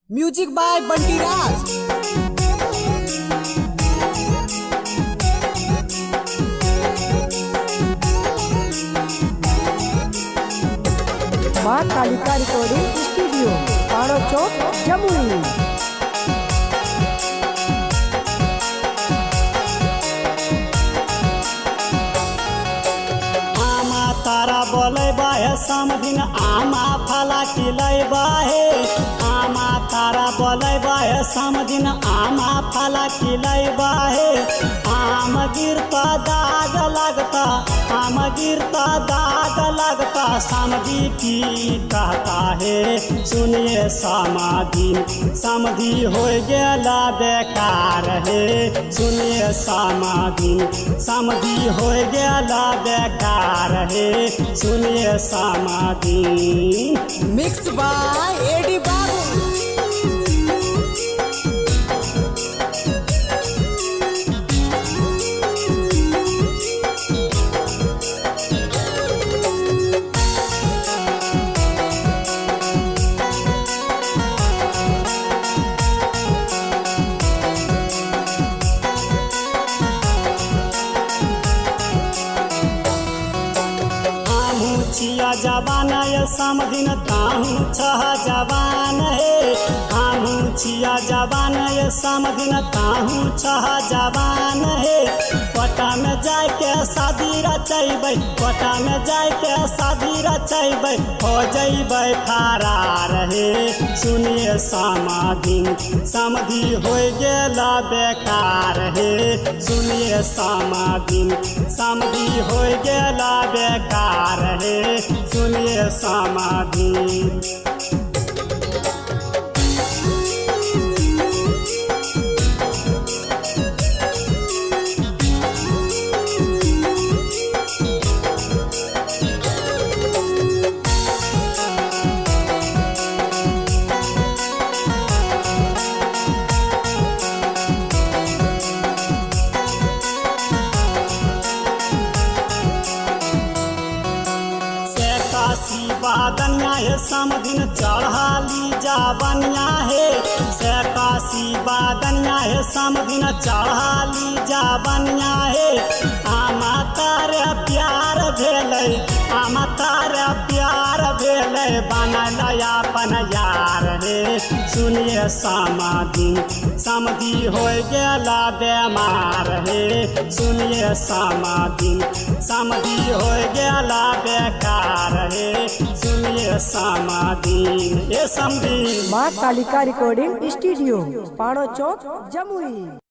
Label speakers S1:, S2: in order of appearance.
S1: Music by Bunty राज।
S2: माँ Kalika recording studio पाड़ो चौक जमुई।
S3: तारा बोले बाहे समझिन आमा फला खिलै बाहे। आमा तारा बोले बाहे समझिन आमा फला खिलै बाहे। आम गिरता दाग लगता, आम गिरता दाग लगता, समझी की कहता है सुनिए समाधि। समझी हो गेला बेकार है सुनिए समाधि। समझी हो गेला बेकार है सुनिए समाधि।
S1: मिक्स बाय एडी बाबू।
S3: छिया जवान ये समझिन ताहू छह जवान है। हमू छिया जवान ये समझिन ताहू छह जवान है। कोटा में जाय के शादी रचैबै, कोटा में जाय के शादी रचैबै, हो जैबै फरार है सुनिए समाधि। समधि हो गेला बेकार है सुनिए समाधि। समधि हो गेला बेकार है सुनिए समाधि। बादनिया है समझिन चढ़ाली जाबनिया है। सैकासी बादनिया है समझिन चढ़ाली जाबनिया है। आमा तारे प्यार भेलै, आमा तारे प्यार भेलै, बनल अपन यार रे सुनिए समाधि। समधि हो गेला बेमार हे सुनिए समाधि। समधि हो गेला बेकार हे सुनिए समाधि। ये समधि।
S2: माँ कालिका रिकॉर्डिंग स्टूडियो पाड़ो चौक जमुई।